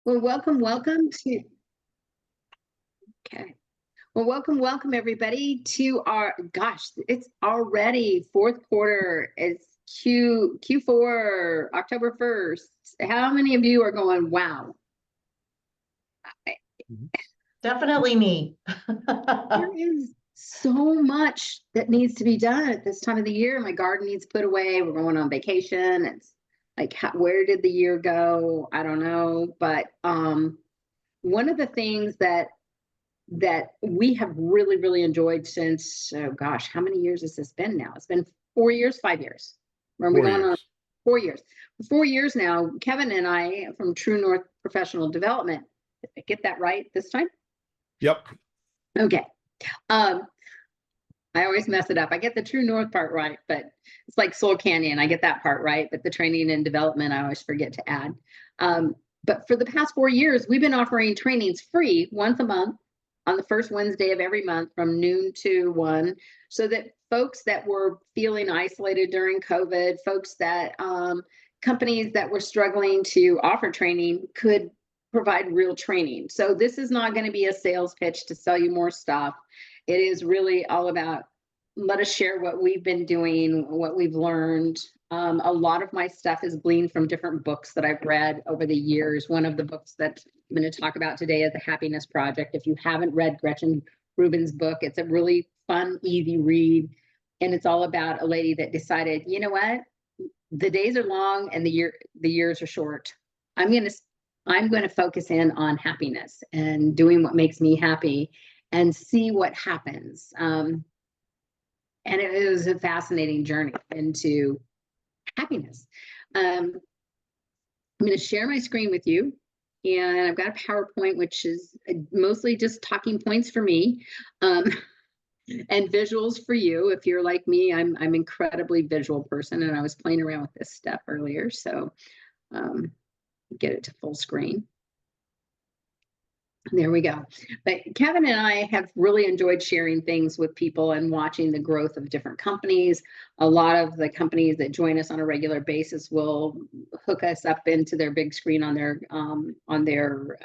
Well, welcome to okay. Well, welcome everybody to our it's already fourth quarter. It's Q4, October 1st. How many of you are going, wow? Definitely me. There is so much that needs to be done at this time of the year. My garden needs put away. We're going on vacation. It's like, where did the year go? I don't know. But one of the things that we have really enjoyed since, oh gosh, how many years has this been now? It's been 4 years, 5 years. Are we going on 4 years? 4 years now. Kevin and I from True North Professional Development. Did I get that right this time? Yep. Okay. I always mess it up. I get the True North part right, but it's like Soul Canyon. I get that part right, but the training and development, I always forget to add. But for the past 4 years, we've been offering trainings free once a month on the first Wednesday of every month from noon to 1, so that folks that were feeling isolated during COVID, folks that companies that were struggling to offer training could provide real training. So this is not going to be a sales pitch to sell you more stuff. It is really all about, let us share what we've been doing, what we've learned. A lot of my stuff is gleaned from different books that I've read over the years. One of the books that I'm going to talk about today is The Happiness Project. If you haven't read Gretchen Rubin's book, it's a really fun, easy read. And it's all about a lady that decided, you know what? The days are long and the years are short. I'm going to focus in on happiness and doing what makes me happy and see what happens. And it was a fascinating journey into happiness. I'm going to share my screen with you, and I've got a PowerPoint, which is mostly just talking points for me, and visuals for you. If you're like me, I'm incredibly visual person, and I was playing around with this stuff earlier, so get it to full screen. There we go. But Kevin and I have really enjoyed sharing things with people and watching the growth of different companies. A lot of the companies that join us on a regular basis will hook us up into their big screen on their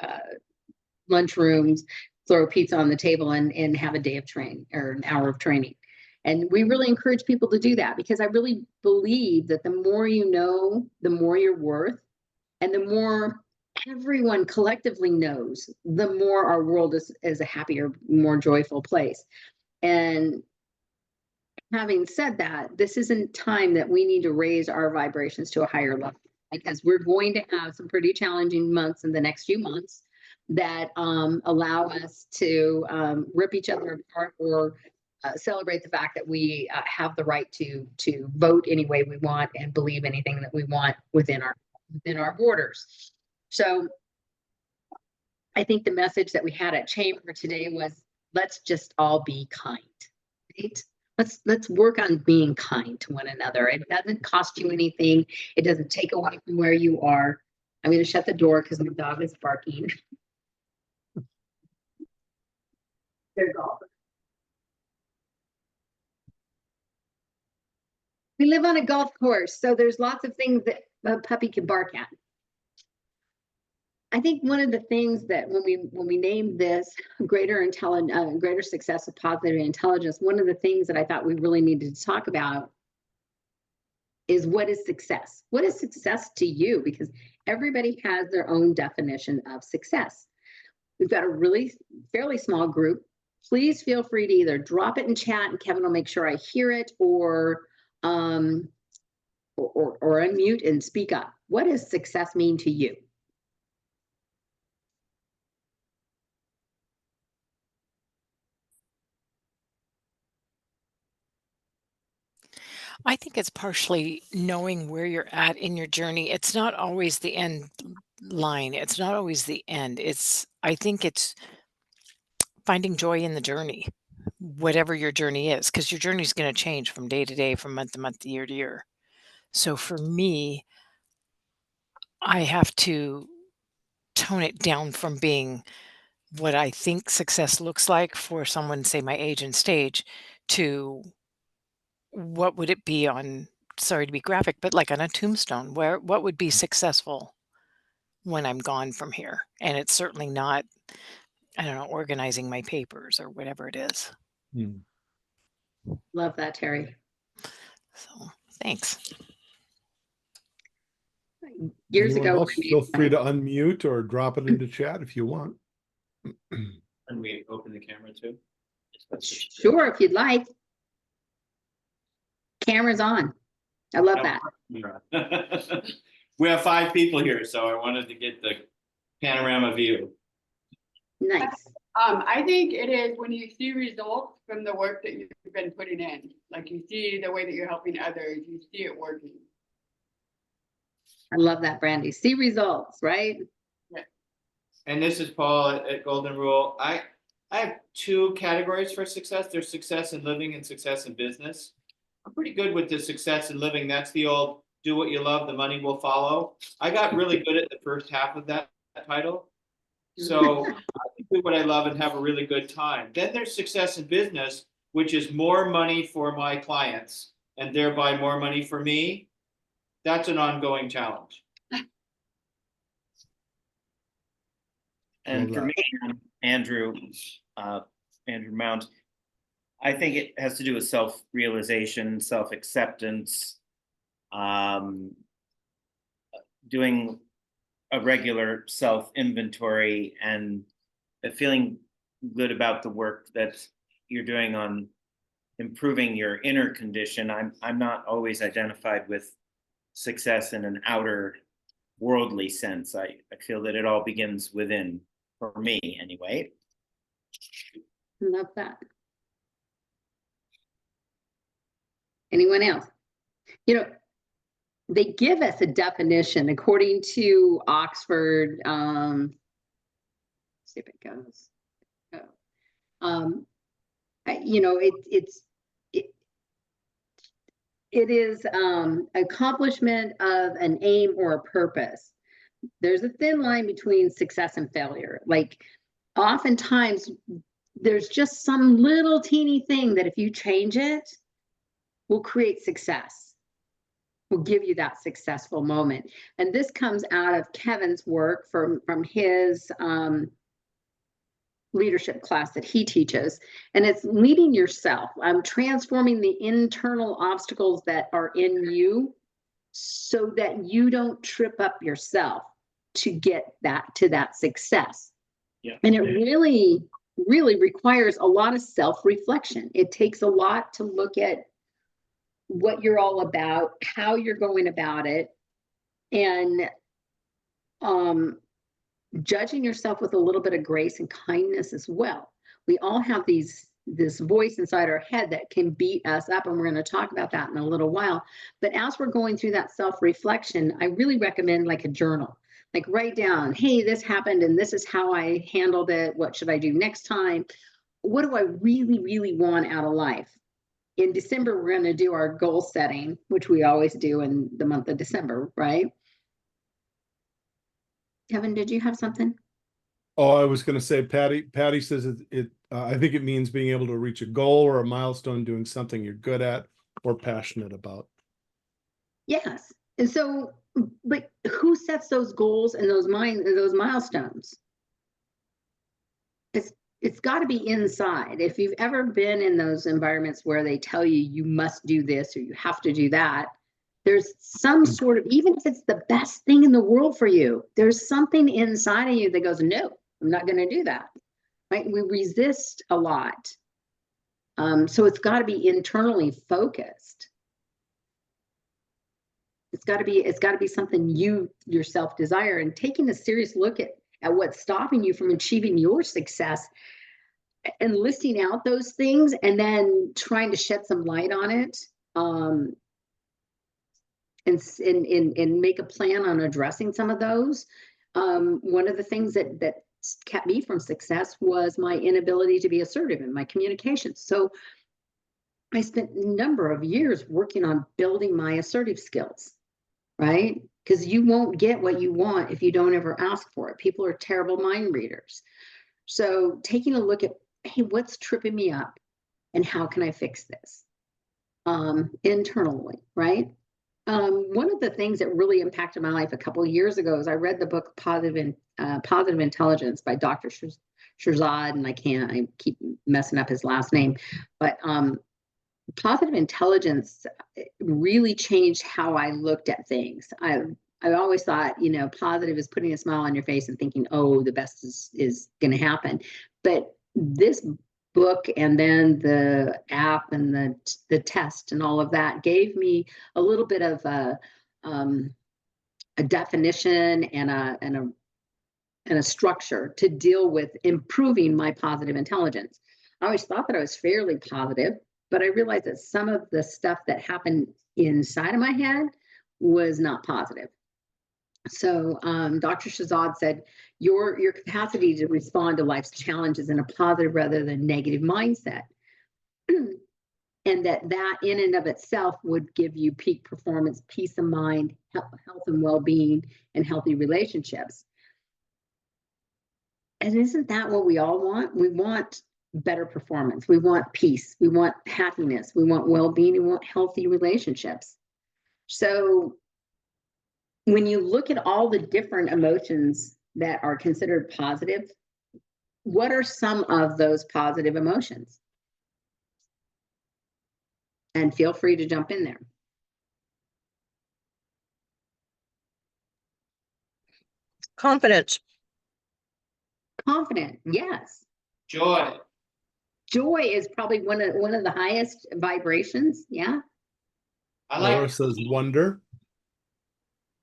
lunch rooms, throw pizza on the table, and have a day of training or an hour of training. And we really encourage people to do that, because I really believe that the more you know, the more you're worth, and the more everyone collectively knows, the more our world is a happier, more joyful place. And having said that, this isn't time that we need to raise our vibrations to a higher level, because we're going to have some pretty challenging months in the next few months that allow us to rip each other apart, or celebrate the fact that we have the right to vote any way we want and believe anything that we want within our borders. So I think the message that we had at Chamber today was, let's just all be kind, right? Let's work on being kind to one another. It doesn't cost you anything. It doesn't take away from where you are. I'm going to shut the door because my dog is barking. They're golfing. We live on a golf course, so there's lots of things that a puppy can bark at. I think one of the things that when we named this greater success of positive intelligence, one of the things that I thought we really needed to talk about is, what is success? What is success to you? Because everybody has their own definition of success. We've got a really fairly small group. Please feel free to either drop it in chat and Kevin will make sure I hear it, or unmute and speak up. What does success mean to you? I think it's partially knowing where you're at in your journey. It's not always the end line. It's not always the end. I think it's finding joy in the journey, whatever your journey is, because your journey is going to change from day to day, from month to month, year to year. So for me, I have to tone it down from being what I think success looks like for someone, say my age and stage, to what would it be on, sorry to be graphic, but like on a tombstone, what would be successful when I'm gone from here. And it's certainly not, I don't know, organizing my papers or whatever it is. Hmm. Love that, Terry. So thanks. Years Anyone ago, else, feel free to unmute or drop it into chat if you want. And we open the camera too? sure, if you'd like. Camera's on. I love that. We have 5 people here, so I wanted to get the panorama view. Nice. I think it is when you see results from the work that you've been putting in, like you see the way that you're helping others, you see it working. I love that, Brandy. See results, right? And this is Paul at Golden Rule. I have 2 categories for success. There's success in living and success in business. I'm pretty good with the success in living. That's the old do what you love, the money will follow. I got really good at the first half of that title. So I can do what I love and have a really good time. Then there's success in business, which is more money for my clients and thereby more money for me. That's an ongoing challenge. Love And for that. me, Andrew Mount, I think it has to do with self-realization, self-acceptance, doing a regular self-inventory and feeling good about the work that you're doing on improving your inner condition. I'm not always identified with success in an outer worldly sense. I feel that it all begins within, for me anyway. Love that. Anyone else? You know, they give us a definition according to Oxford. See if it goes. You know, it is accomplishment of an aim or a purpose. There's a thin line between success and failure. Like oftentimes there's just some little teeny thing that if you change it will create success, will give you that successful moment. And this comes out of Kevin's work from his leadership class that he teaches, and it's leading yourself. Transforming the internal obstacles that are in you so that you don't trip up yourself to get to that success. Yeah. And it really requires a lot of self-reflection. It takes a lot to look at what you're all about, how you're going about it, and judging yourself with a little bit of grace and kindness as well. We all have this voice inside our head that can beat us up, and we're going to talk about that in a little while. But as we're going through that self-reflection, I really recommend like a journal. Like write down, hey, this happened and this is how I handled it. What should I do next time? What do I really want out of life? In December, we're going to do our goal setting, which we always do in the month of December, right? Kevin, did you have something? Oh, I was going to say, Patty says I think it means being able to reach a goal or a milestone, doing something you're good at or passionate about. Yes. And so, but who sets those goals and those milestones? It's got to be inside. If you've ever been in those environments where they tell you you must do this or you have to do that, there's some sort of, even if it's the best thing in the world for you, there's something inside of you that goes, no, I'm not going to do that. Right? We resist a lot. So it's got to be internally focused. It's got to be something you yourself desire, and taking a serious look at what's stopping you from achieving your success and listing out those things and then trying to shed some light on it. And make a plan on addressing some of those. One of the things that kept me from success was my inability to be assertive in my communications. So I spent a number of years working on building my assertive skills, right? Because you won't get what you want if you don't ever ask for it. People are terrible mind readers. So taking a look at, hey, what's tripping me up and how can I fix this internally, right? One of the things that really impacted my life a couple of years ago is I read the book Positive Intelligence by Dr. Shirzad, and I keep messing up his last name, but Positive Intelligence really changed how I looked at things. I always thought, you know, positive is putting a smile on your face and thinking, oh, the best is going to happen. But this book and then the app and the test and all of that gave me a little bit of a definition and a structure to deal with improving my positive intelligence. I always thought that I was fairly positive, but I realized that some of the stuff that happened inside of my head was not positive. So Dr. Shazad said, your capacity to respond to life's challenges in a positive rather than negative mindset. And that in and of itself would give you peak performance, peace of mind, health and well-being, and healthy relationships. And isn't that what we all want? We want better performance. We want peace. We want happiness. We want well-being. We want healthy relationships. So when you look at all the different emotions that are considered positive, what are some of those positive emotions? And feel free to jump in there. Confidence. Confident, yes. Joy. Joy is probably one of the highest vibrations. Yeah. I Laura like says wonder.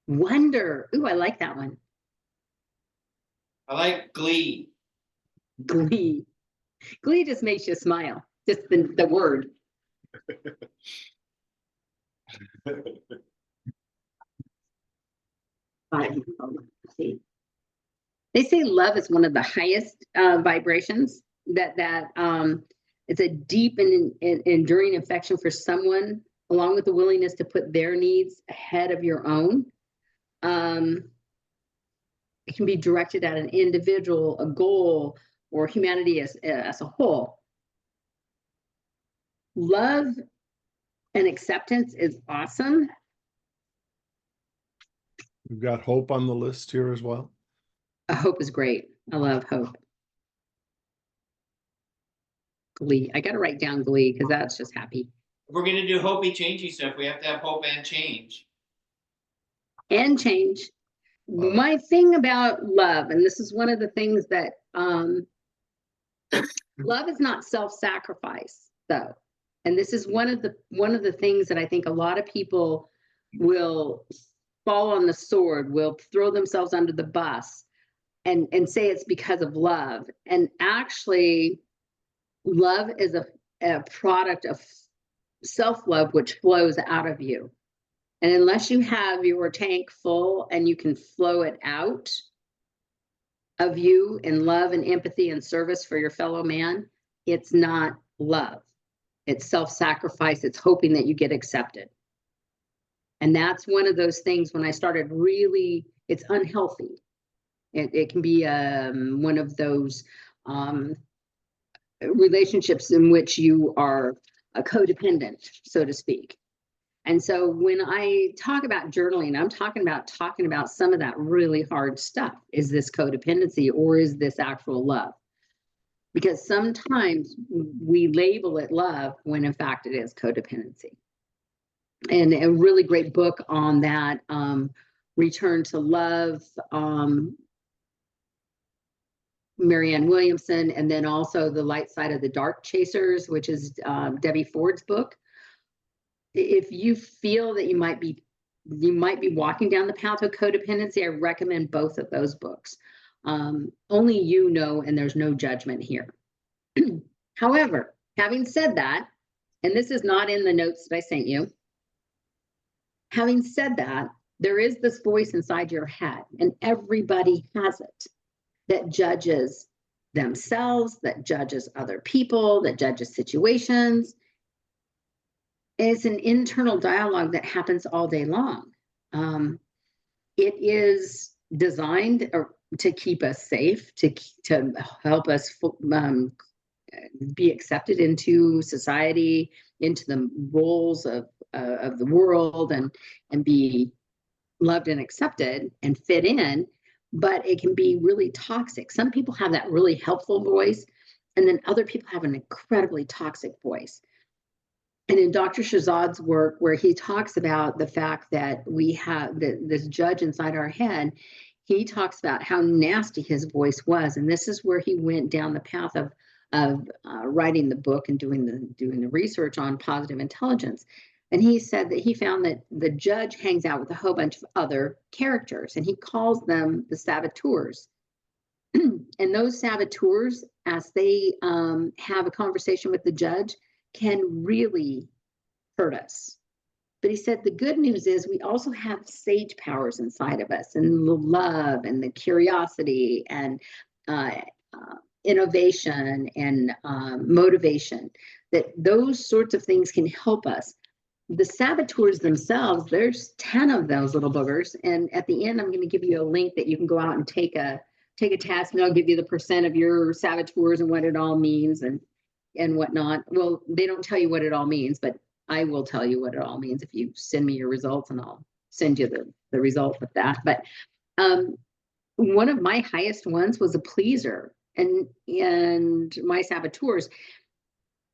Wonder. Ooh, I like that one. glee. Glee. Glee just makes you smile. Just the word. Let's see. They say love is one of the highest vibrations. It's a deep and enduring affection for someone, along with the willingness to put their needs ahead of your own. It can be directed at an individual, a goal, or humanity as a whole. Love and acceptance is awesome. We've got hope on the list here as well. Hope is great. I love hope. Glee. I got to write down glee because that's just happy. If we're gonna do hopey changey stuff, we have to have hope and change. And change. My thing about love, and this is one of the things that love is not self-sacrifice, though. And this is one of the things that I think a lot of people will fall on the sword, will throw themselves under the bus and say it's because of love. And actually, love is a product of self-love, which flows out of you. And unless you have your tank full and you can flow it out of you in love and empathy and service for your fellow man, it's not love. It's self-sacrifice. It's hoping that you get accepted. And that's one of those things when I started really, it's unhealthy. It can be one of those relationships in which you are a codependent, so to speak. And so when I talk about journaling, I'm talking about some of that really hard stuff. Is this codependency or is this actual love? Because sometimes we label it love when in fact it is codependency. And a really great book on that, Return to Love, Marianne Williamson, and then also The Light Side of the Dark Chasers, which is Debbie Ford's book. If you feel that you might be walking down the path of codependency, I recommend both of those books. Only you know, and there's no judgment here. However, having said that, and this is not in the notes that I sent you, having said that, there is this voice inside your head, and everybody has it, that judges themselves, that judges other people, that judges situations. It's an internal dialogue that happens all day long. It is designed to keep us safe, to help us be accepted into society, into the roles of of the world and be loved and accepted and fit in, but it can be really toxic. Some people have that really helpful voice, and then other people have an incredibly toxic voice. And in Dr. Shahzad's work, where he talks about the fact that we have this judge inside our head, he talks about how nasty his voice was. And this is where he went down the path of writing the book and doing the research on positive intelligence. And he said that he found that the judge hangs out with a whole bunch of other characters, and he calls them the saboteurs. And those saboteurs, as they have a conversation with the judge, can really hurt us. But he said the good news is we also have sage powers inside of us, and the love and the curiosity and innovation and motivation, that those sorts of things can help us. The saboteurs themselves, there's 10 of those little boogers. And at the end, I'm going to give you a link that you can go out and take a test, and I'll give you the % of your saboteurs and what it all means and whatnot. Well, they don't tell you what it all means, but I will tell you what it all means if you send me your results, and I'll send you the result of that. But one of my highest ones was a pleaser, and my saboteurs.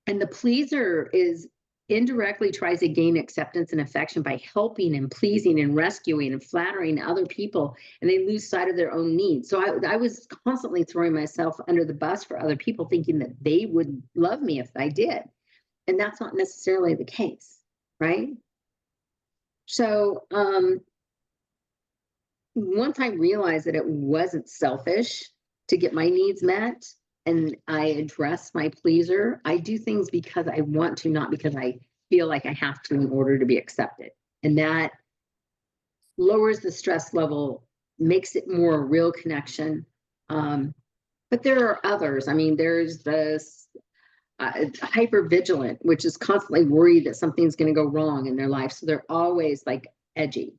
And the pleaser is indirectly tries to gain acceptance and affection by helping and pleasing and rescuing and flattering other people, and they lose sight of their own needs. So I was constantly throwing myself under the bus for other people, thinking that they would love me if I did. And that's not necessarily the case, right? So once I realized that it wasn't selfish to get my needs met, and I address my pleaser, I do things because I want to, not because I feel like I have to in order to be accepted. And that lowers the stress level, makes it more a real connection. But there are others. I mean, there's this hypervigilant, which is constantly worried that something's going to go wrong in their life. So they're always like edgy.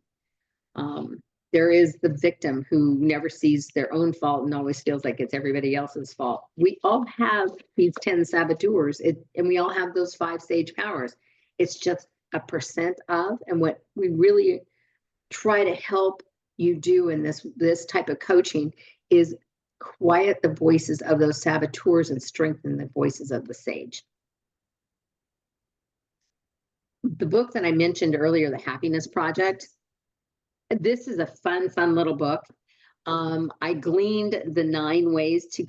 There is the victim who never sees their own fault and always feels like it's everybody else's fault. We all have these 10 saboteurs, and we all have those 5 sage powers. It's just a % of, and what we really try to help you do in this type of coaching is quiet the voices of those saboteurs and strengthen the voices of the sage. The book that I mentioned earlier, The Happiness Project, this is a fun little book. I gleaned the 9 ways to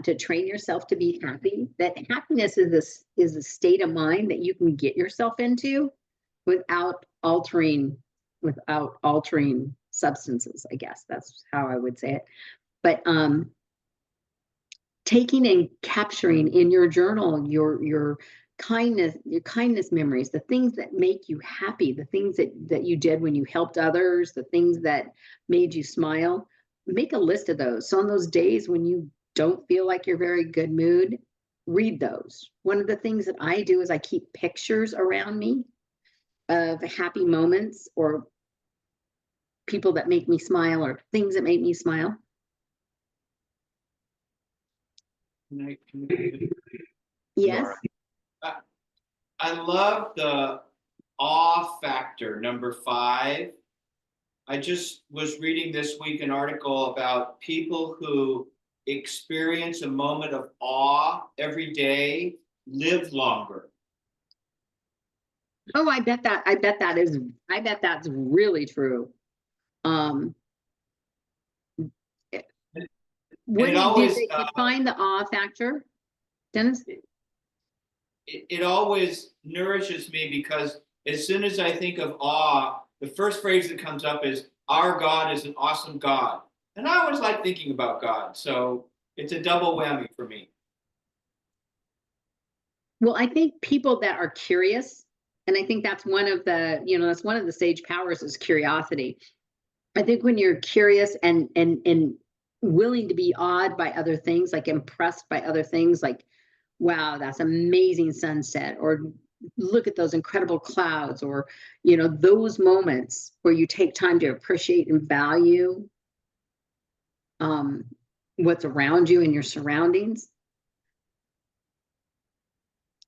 to train yourself to be happy. That happiness is a state of mind that you can get yourself into without altering substances. I guess that's how I would say it. But taking and capturing in your journal your kindness memories, the things that make you happy, the things that you did when you helped others, the things that made you smile. Make a list of those. So on those days when you don't feel like you're very good mood, read those. One of the things that I do is I keep pictures around me of happy moments or people that make me smile or things that make me smile. Yes. I love the awe factor, number 5. I just was reading this week an article about people who experience a moment of awe every day live longer. Oh, I bet that's really true. What did they define the awe factor, Dennis? It always nourishes me because as soon as I think of awe, the first phrase that comes up is, our God is an awesome God. And I always like thinking about God. So it's a double whammy for me. Well, I think people that are curious, and I think that's one of the sage powers is curiosity. I think when you're curious and willing to be awed by other things, like impressed by other things, like, wow, that's amazing sunset, or look at those incredible clouds, or, those moments where you take time to appreciate and value what's around you and your surroundings.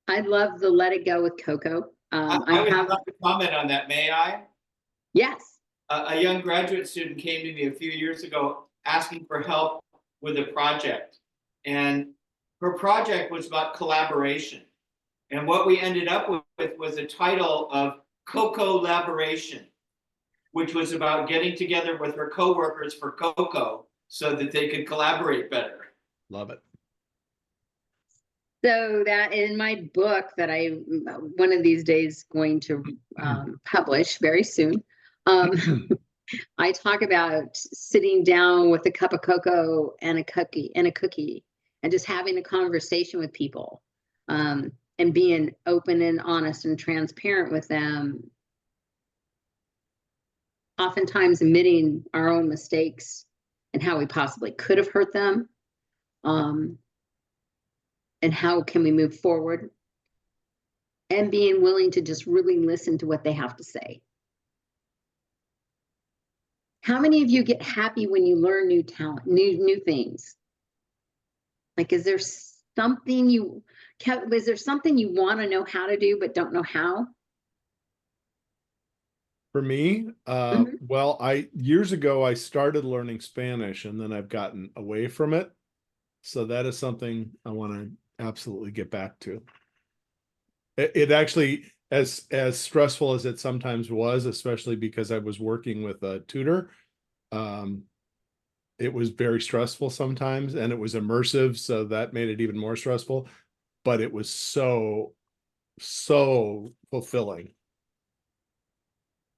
I love the Let It Go with Coco. I would have, love to comment on that, may I? yes, A young graduate student came to me a few years ago asking for help with a project. And her project was about collaboration. And what we ended up with was a title of Coco-laboration, which was about getting together with her coworkers for cocoa so that they could collaborate better. Love it. so that in my book that I, one of these days going to publish very soon, I talk about sitting down with a cup of cocoa and a cookie and just having a conversation with people, and being open and honest and transparent with them. Oftentimes admitting our own mistakes and how we possibly could have hurt them. And how can we move forward? And being willing to just really listen to what they have to say. How many of you get happy when you learn new talent, new things? Like, is there something you want to know how to do but don't know how? For me, Mhm. well, years ago I started learning Spanish and then I've gotten away from it. So that is something I want to absolutely get back to. It actually, as stressful as it sometimes was, especially because I was working with a tutor, it was very stressful sometimes, and it was immersive, so that made it even more stressful. But it was so fulfilling.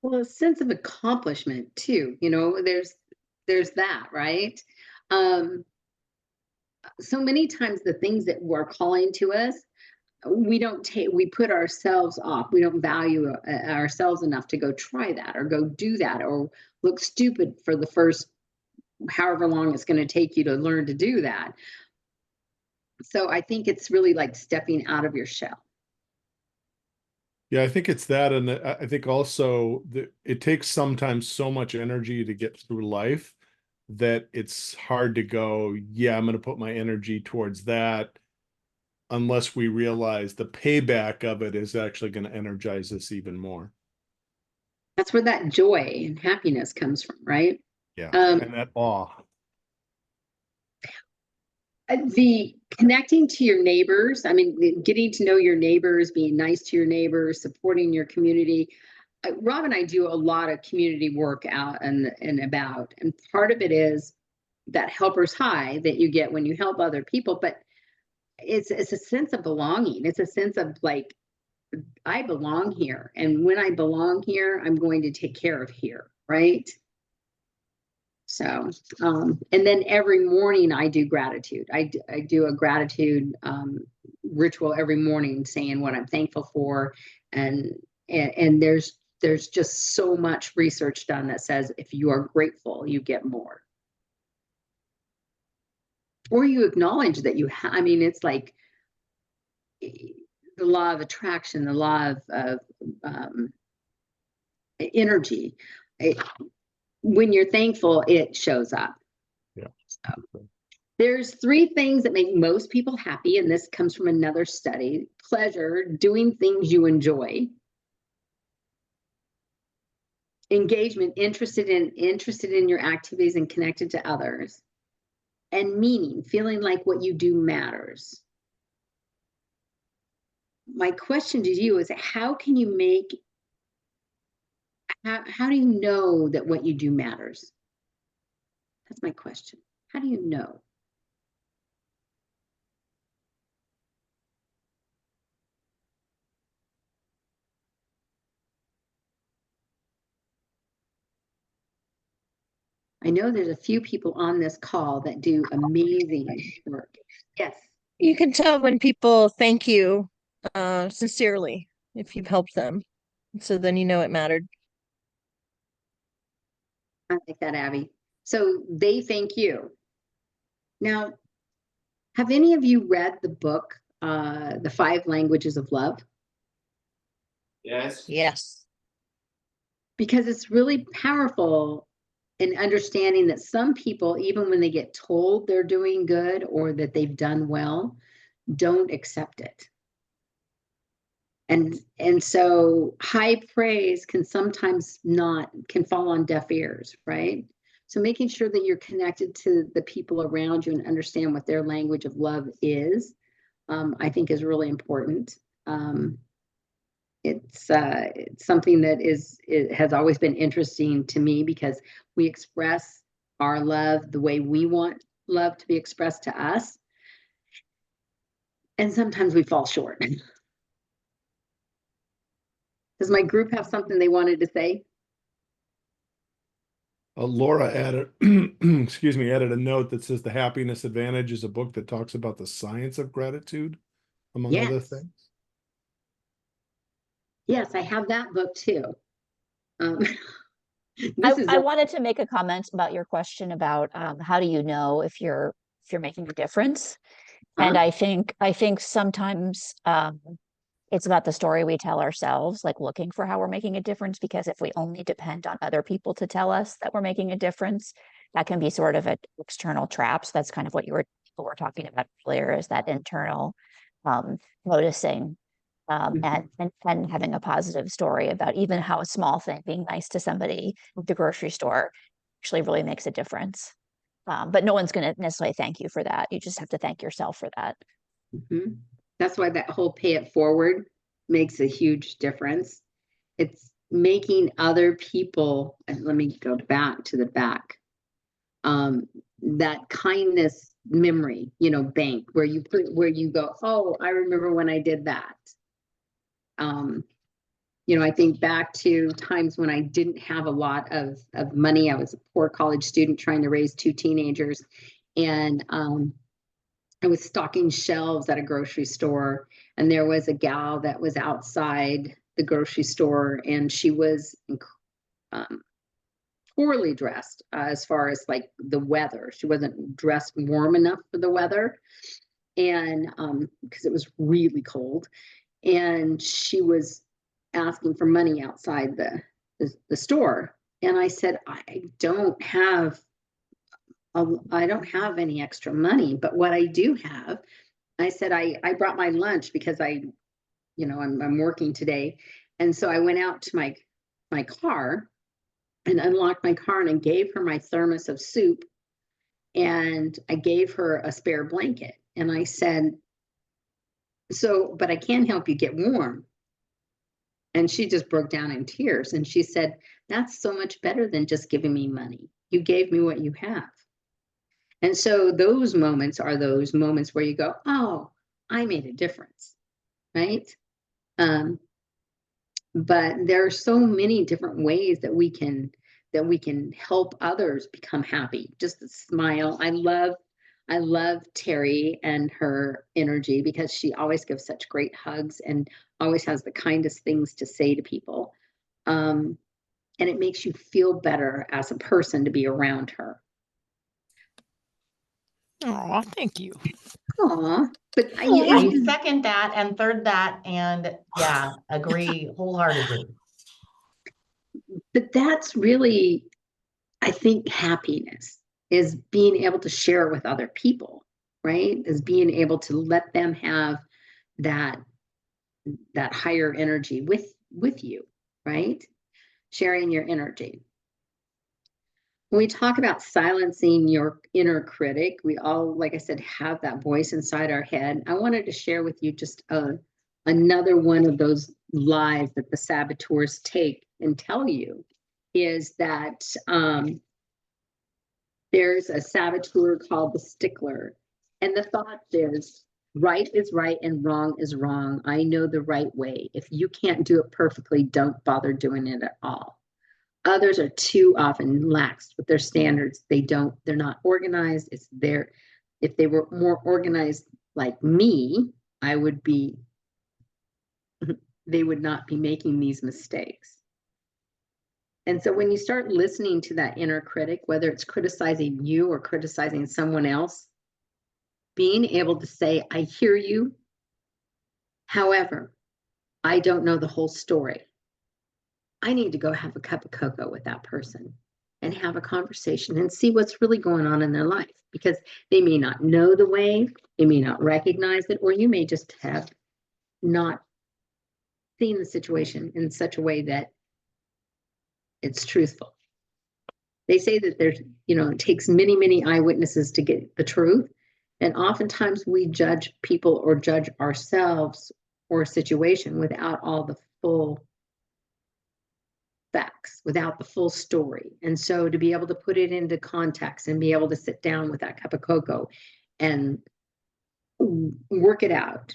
Well, a sense of accomplishment too, there's that, right? So many times the things that were calling to us, we put ourselves off. We don't value ourselves enough to go try that or go do that or look stupid for the first however long it's going to take you to learn to do that. So I think it's really like stepping out of your shell. Yeah, I think it's that, and I think also that it takes sometimes so much energy to get through life that it's hard to go, yeah, I'm going to put my energy towards that, unless we realize the payback of it is actually going to energize us even more. That's where that joy and happiness comes from, right? Yeah, and that awe. The connecting to your neighbors, I mean, getting to know your neighbors, being nice to your neighbors, supporting your community. Rob and I do a lot of community work out and about, and part of it is that helper's high that you get when you help other people, but it's a sense of belonging. It's a sense of like, I belong here, and when I belong here, I'm going to take care of here, right? So, and then every morning I do gratitude. I do a gratitude ritual every morning, saying what I'm thankful for, and there's just so much research done that says if you are grateful, you get more, or you acknowledge that you have. I mean, it's like the law of attraction, the law of energy. When you're thankful, it shows up. Yeah. So, there's 3 things that make most people happy, and this comes from another study: pleasure, doing things you enjoy; engagement, interested in your activities and connected to others; and meaning, feeling like what you do matters. My question to you is, how can you make how do you know that what you do matters? That's my question. How do you know? I know there's a few people on this call that do amazing work. Yes. You can tell when people thank you sincerely if you've helped them. So then you know it mattered. I like that, Abby. So they thank you. Now, have any of you read the book, The 5 Languages of Love? Yes. Yes. Because it's really powerful in understanding that some people, even when they get told they're doing good or that they've done well, don't accept it. And so high praise can sometimes can fall on deaf ears, right? So making sure that you're connected to the people around you and understand what their language of love is, I think is really important. It's something that it has always been interesting to me because we express our love the way we want love to be expressed to us. And sometimes we fall short. Does my group have something they wanted to say? Laura added, excuse me, added a note that says The Happiness Advantage is a book that talks about the science of gratitude, among other Yes. things. Yes, I have that book too. I wanted to make a comment about your question about how do you know if you're making a difference? And I think sometimes it's about the story we tell ourselves, like looking for how we're making a difference, because if we only depend on other people to tell us that we're making a difference, that can be sort of an external trap. So that's kind of what you were talking about earlier, is that internal noticing and having a positive story about even how a small thing, being nice to somebody at the grocery store, actually really makes a difference. But no one's going to necessarily thank you for that. You just have to thank yourself for that. Mm-hmm. That's why that whole pay it forward makes a huge difference. It's making other people, and let me go back to the back, that kindness memory, bank where you go, oh, I remember when I did that. I think back to times when I didn't have a lot of money. I was a poor college student trying to raise 2 teenagers, and I was stocking shelves at a grocery store, and there was a gal that was outside the grocery store, and she was poorly dressed as far as like the weather. She wasn't dressed warm enough for the weather, and because it was really cold, and she was asking for money outside the store. And I said, I don't have any extra money, but what I do have, I said, I brought my lunch because I'm working today. And so I went out to my car and unlocked my car, and I gave her my thermos of soup, and I gave her a spare blanket. And I said, but I can help you get warm. And she just broke down in tears. And she said, that's so much better than just giving me money. You gave me what you have. And so those moments are those moments where you go, oh, I made a difference, right? But there are so many different ways that we can help others become happy. Just a smile. I love Terry and her energy, because she always gives such great hugs and always has the kindest things to say to people. And it makes you feel better as a person to be around her. Oh, thank you. Aw, but I second that and third that, and yeah, agree wholeheartedly. But that's really, I think, happiness is being able to share with other people, right? Is being able to let them have that higher energy with you, right? Sharing your energy. When we talk about silencing your inner critic, we all, like I said, have that voice inside our head. I wanted to share with you just another one of those lies that the saboteurs take and tell you, is that there's a saboteur called the stickler. And the thought is, right is right and wrong is wrong. I know the right way. If you can't do it perfectly, don't bother doing it at all. Others are too often lax with their standards. They're not organized. If they were more organized like me, they would not be making these mistakes. And so when you start listening to that inner critic, whether it's criticizing you or criticizing someone else, being able to say, I hear you. However, I don't know the whole story. I need to go have a cup of cocoa with that person and have a conversation and see what's really going on in their life, because they may not know the way, they may not recognize it, or you may just have not seeing the situation in such a way that it's truthful. They say that there's, it takes many, many eyewitnesses to get the truth. And oftentimes we judge people or judge ourselves or a situation without all the full facts, without the full story. And so to be able to put it into context and be able to sit down with that cup of cocoa and work it out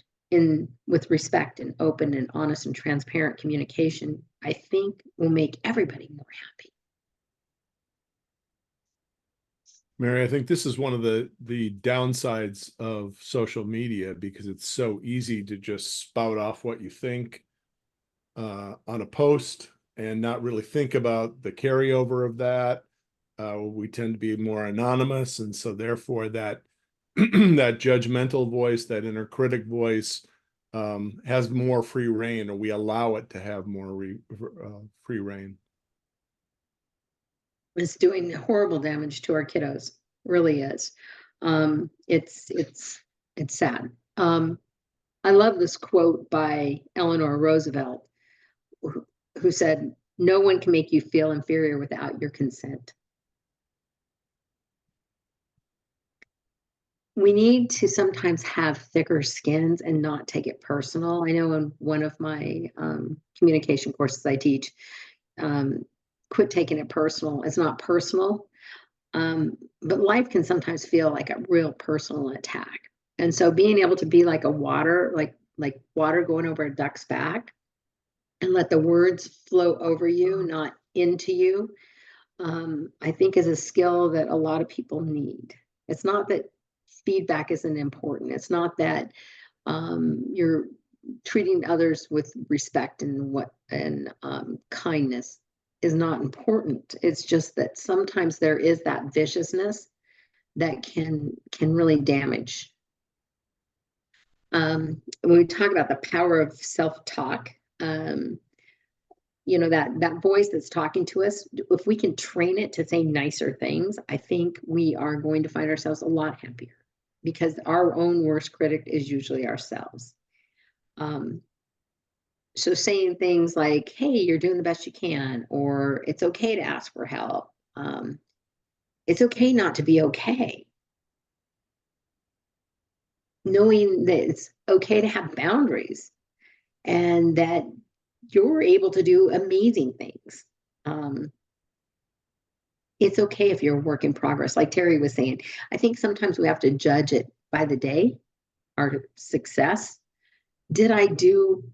with respect and open and honest and transparent communication, I think will make everybody more happy. Mary, I think this is one of the downsides of social media, because it's so easy to just spout off what you think on a post and not really think about the carryover of that. We tend to be more anonymous, and so therefore that that judgmental voice, that inner critic voice, has more free reign, or we allow it to have more free reign. It's doing horrible damage to our kiddos, really is. It's sad. I love this quote by Eleanor Roosevelt, who said, "No one can make you feel inferior without your consent." We need to sometimes have thicker skins and not take it personal. I know in one of my communication courses I teach, quit taking it personal. It's not personal, but life can sometimes feel like a real personal attack. And so being able to be like a water, like water going over a duck's back, and let the words flow over you, not into you, I think is a skill that a lot of people need. It's not that feedback isn't important. It's not that you're treating others with respect and kindness is not important. It's just that sometimes there is that viciousness that can really damage. When we talk about the power of self-talk, that voice that's talking to us, if we can train it to say nicer things, I think we are going to find ourselves a lot happier, because our own worst critic is usually ourselves. So saying things like, "Hey, you're doing the best you can," or "It's okay to ask for help." It's okay not to be okay. Knowing that it's okay to have boundaries and that you're able to do amazing things. It's okay if you're a work in progress. Like Terry was saying, I think sometimes we have to judge it by the day, our success. Did I do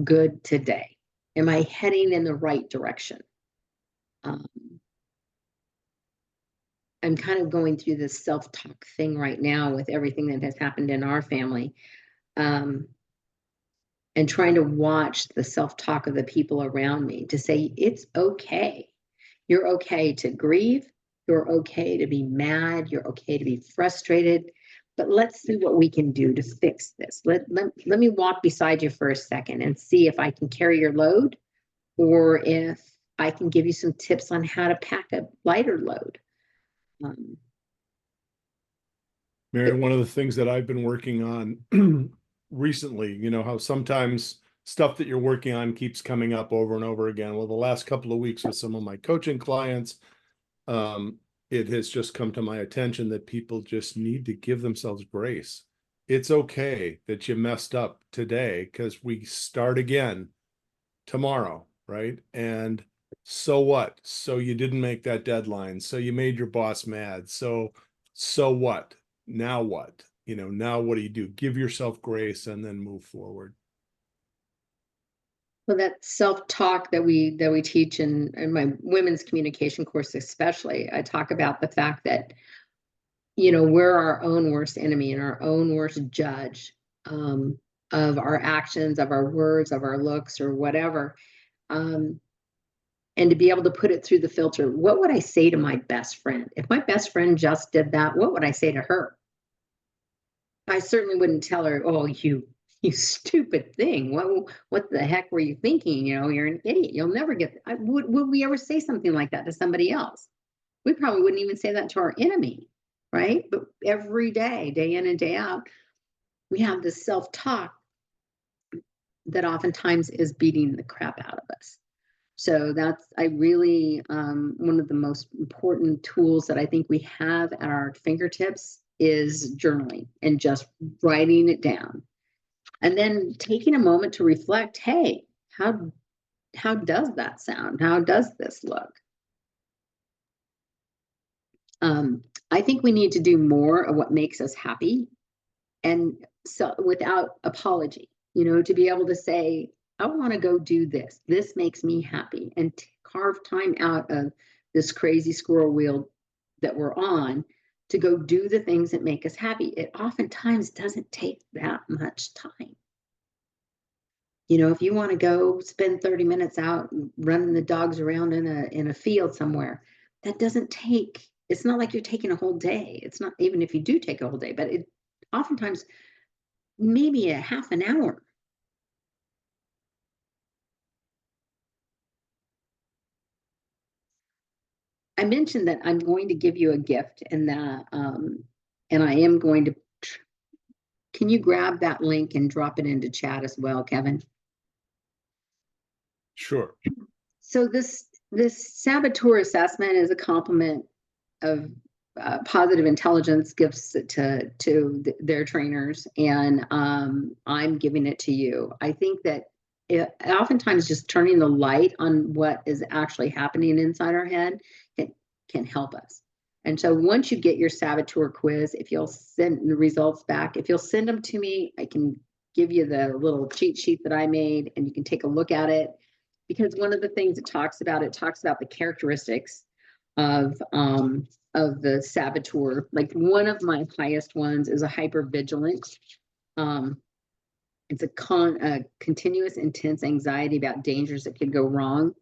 good today? Am I heading in the right direction? I'm kind of going through this self-talk thing right now with everything that has happened in our family, and trying to watch the self-talk of the people around me to say, it's okay. You're okay to grieve. You're okay to be mad. You're okay to be frustrated. But let's see what we can do to fix this. Let me walk beside you for a second and see if I can carry your load, or if I can give you some tips on how to pack a lighter load. Mary, one of the things that I've been working on recently, how sometimes stuff that you're working on keeps coming up over and over again. Well, the last couple of weeks with some of my coaching clients, it has just come to my attention that people just need to give themselves grace. It's okay that you messed up today, because we start again tomorrow, right? And so what? So you didn't make that deadline. So you made your boss mad. So what? Now what? Now what do? Give yourself grace and then move forward. Well, that self-talk that we teach in my women's communication course, especially, I talk about the fact that, we're our own worst enemy and our own worst judge of our actions, of our words, of our looks, or whatever. And to be able to put it through the filter, what would I say to my best friend? If my best friend just did that, what would I say to her? I certainly wouldn't tell her, "Oh, you stupid thing. What the heck were you thinking? You're an idiot. You'll never get." Would we ever say something like that to somebody else? We probably wouldn't even say that to our enemy, right? But every day, day in and day out, we have this self-talk that oftentimes is beating the crap out of us. So that's, I really, one of the most important tools that I think we have at our fingertips is journaling and just writing it down. And then taking a moment to reflect, hey, how does that sound? How does this look? I think we need to do more of what makes us happy, and so without apology, you know, to be able to say, I want to go do this. This makes me happy, and carve time out of this crazy squirrel wheel that we're on to go do the things that make us happy. It oftentimes doesn't take that much time. You know, if you want to go spend 30 minutes out running the dogs around in a field somewhere, that doesn't take, it's not like you're taking a whole day. It's not, even if you do take a whole day, but it oftentimes maybe a half an hour. I mentioned that I'm going to give you a gift, and that and I am going to, can you grab that link and drop it into chat as well, Kevin? Sure. So this saboteur assessment is a complement of positive intelligence gives to their trainers, and I'm giving it to you. I think that oftentimes just turning the light on what is actually happening inside our head can help us. And so once you get your saboteur quiz, if you'll send the results back, if you'll send them to me, I can give you the little cheat sheet that I made, and you can take a look at it. Because one of the things it talks about the characteristics of the saboteur. Like one of my highest ones is a hypervigilance. It's a continuous intense anxiety about dangers that could go wrong.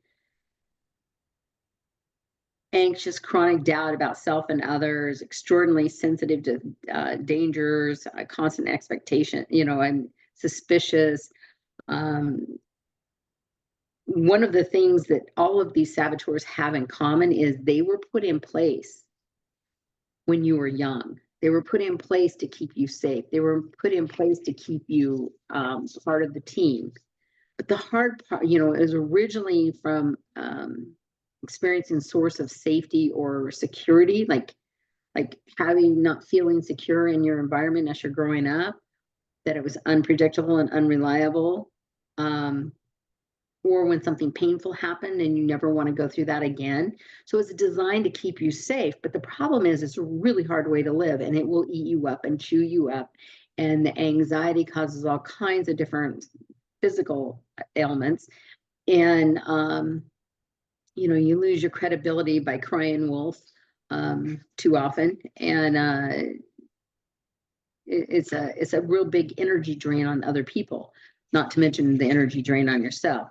Anxious chronic doubt about self and others, extraordinarily sensitive to dangers, constant expectation, you know, I'm suspicious. One of the things that all of these saboteurs have in common is they were put in place when you were young. They were put in place to keep you safe. They were put in place to keep you part of the team. But the hard part, you know, is originally from experiencing source of safety or security, like having not feeling secure in your environment as you're growing up, that it was unpredictable and unreliable. Or when something painful happened and you never want to go through that again. So it's designed to keep you safe. But the problem is it's a really hard way to live, and it will eat you up and chew you up. And the anxiety causes all kinds of different physical ailments. And, you know, you lose your credibility by crying wolf too often. And it's a real big energy drain on other people, not to mention the energy drain on yourself.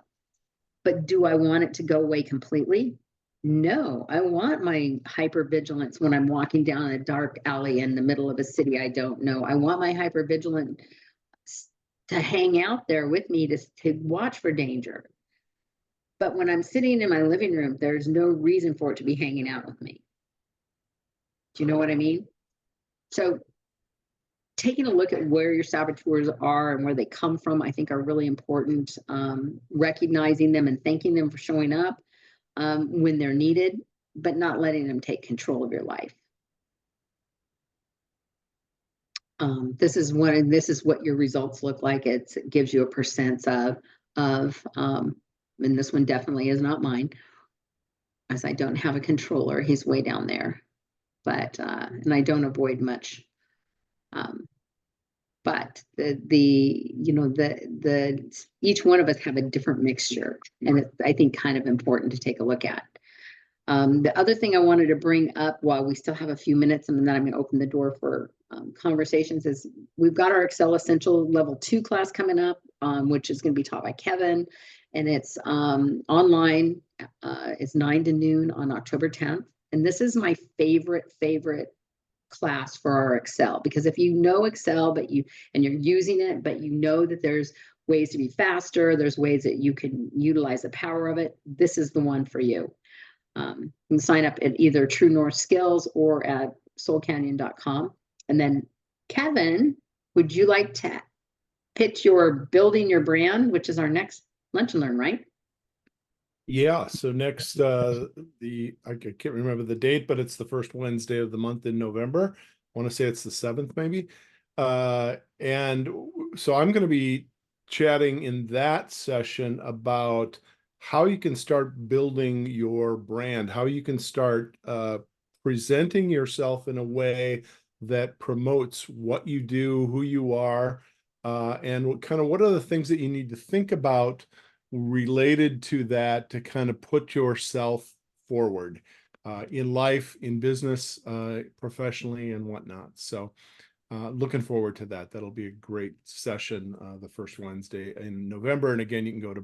But do I want it to go away completely? No, I want my hypervigilance when I'm walking down a dark alley in the middle of a city I don't know. I want my hypervigilance to hang out there with me to watch for danger. But when I'm sitting in my living room, there's no reason for it to be hanging out with me. Do you know what I mean? So taking a look at where your saboteurs are and where they come from, I think are really important. Recognizing them and thanking them for showing up when they're needed, but not letting them take control of your life. This is what your results look like. It gives you a percent of and this one definitely is not mine, as I don't have a controller. He's way down there, but and I don't avoid much. But you know, each one of us have a different mixture, and it's, I think, kind of important to take a look at. The other thing I wanted to bring up while we still have a few minutes, and then I'm going to open the door for conversations, is we've got our Excel Essential Level 2 class coming up, which is going to be taught by Kevin, and it's online. It's 9 to noon on October 10th, and this is my favorite class for our Excel, because if you know Excel and you're using it, but you know that there's ways to be faster, there's ways that you can utilize the power of it, this is the one for you. You can sign up at either True North Skills or at soulcanyon.com. And then Kevin, would you like to pitch your building your brand, which is our next lunch and learn, right? Yeah, so next, I can't remember the date, but it's the first Wednesday of the month in November. I want to say it's the 7th, maybe. So I'm going to be chatting in that session about how you can start building your brand, how you can start presenting yourself in a way that promotes what you do, who you are, and what are the things that you need to think about related to that to kind of put yourself forward in life, in business, professionally, and whatnot. So looking forward to that. That'll be a great session the first Wednesday in November. And again, you can go to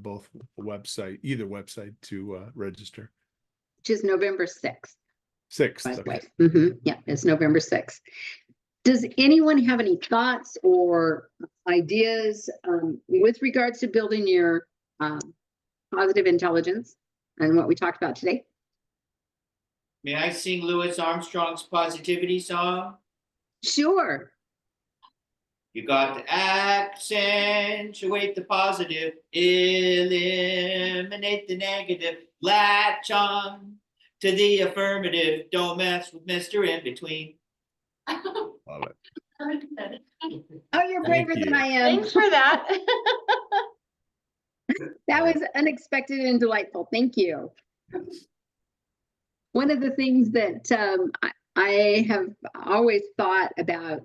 either website to register. Which is November 6th. 6th. By the way. Okay. Yeah, it's November 6th. Does anyone have any thoughts or ideas with regards to building your positive intelligence and what we talked about today? May I sing Louis Armstrong's positivity song? Sure. You got to accentuate the positive, eliminate the negative, latch on to the affirmative, don't mess with Mr. In Between. Love it. Oh, you're Thank braver than you. I am. Thanks for that. That was unexpected and delightful. Thank you. One of the things that I have always thought about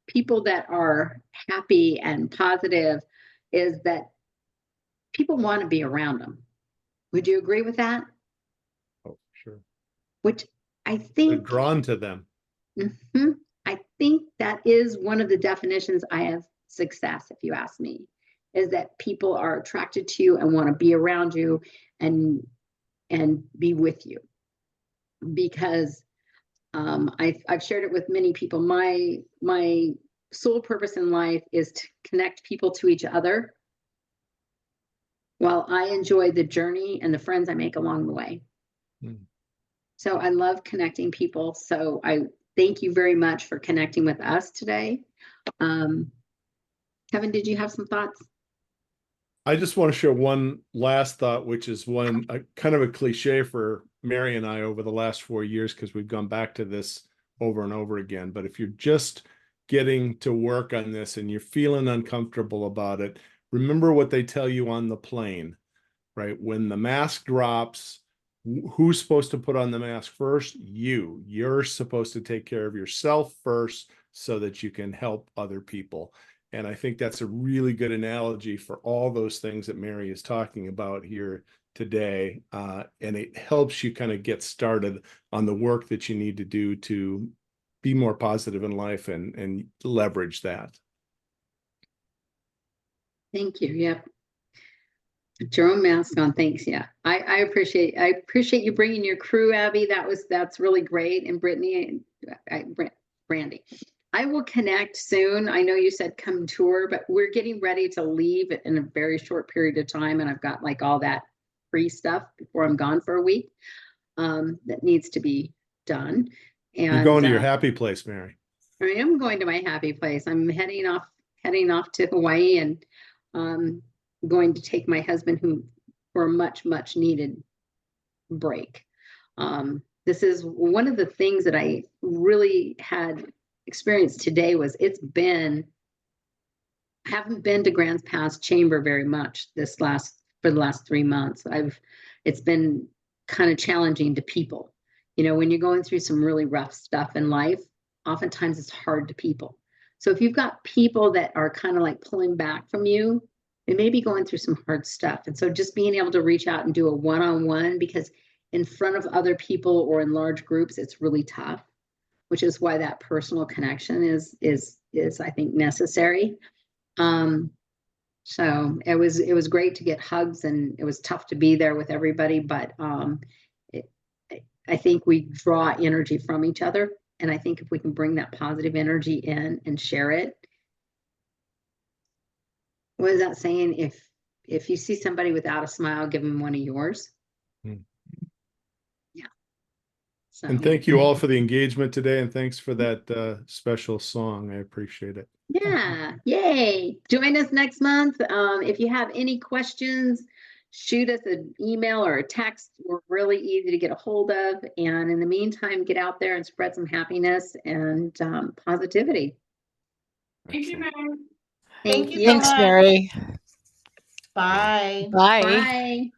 people that are happy and positive is that people want to be around them. Would you agree with that? Oh, sure. Which I They're think drawn to them. Mhm. I think that is one of the definitions I have success, if you ask me, is that people are attracted to you and want to be around you and be with you. Because I've shared it with many people. My sole purpose in life is to connect people to each other while I enjoy the journey and the friends I make along the way. So I love connecting people. So I thank you very much for connecting with us today. Kevin, did you have some thoughts? I just want to share one last thought, which is kind of a cliche for Mary and I over the last 4 years, because we've gone back to this over and over again. But if you're just getting to work on this and you're feeling uncomfortable about it, remember what they tell you on the plane, right? When the mask drops, who's supposed to put on the mask first? You're supposed to take care of yourself first so that you can help other people. And I think that's a really good analogy for all those things that Mary is talking about here today. And it helps you kind of get started on the work that you need to do to be more positive in life and leverage that. Thank you. Yep. Put your own mask on. Thanks. Yeah. I appreciate you bringing your crew, Abby. That's really great. And Brittany and Brandy. I will connect soon. I know you said come tour, but we're getting ready to leave in a very short period of time. And I've got like all that free stuff before I'm gone for a week that needs to be done. And you're going to your happy place, Mary. I am going to my happy place. I'm heading off to Hawaii and going to take my husband for a much needed break. This is one of the things that I really had experienced today was I haven't been to Grants Pass Chamber very much for the last 3 months. It's been kind of challenging to people. You know, when you're going through some really rough stuff in life, oftentimes it's hard to people. So if you've got people that are kind of like pulling back from you, they may be going through some hard stuff. And so just being able to reach out and do a one-on-one, because in front of other people or in large groups, it's really tough, which is why that personal connection is I think necessary. So it was great to get hugs, and it was tough to be there with everybody, but I think we draw energy from each other. And I think if we can bring that positive energy in and share it. What is that saying? If you see somebody without a smile, give them one of yours. Yeah. So. And thank you all for the engagement today. And thanks for that special song. I appreciate it. Yeah, yay. Join us next month. If you have any questions, shoot us an email or a text. We're really easy to get a hold of. And in the meantime, get out there and spread some happiness and positivity. Thank you, Excellent. Mary. Thank you so Thanks, much. Mary. Bye. Bye. Bye.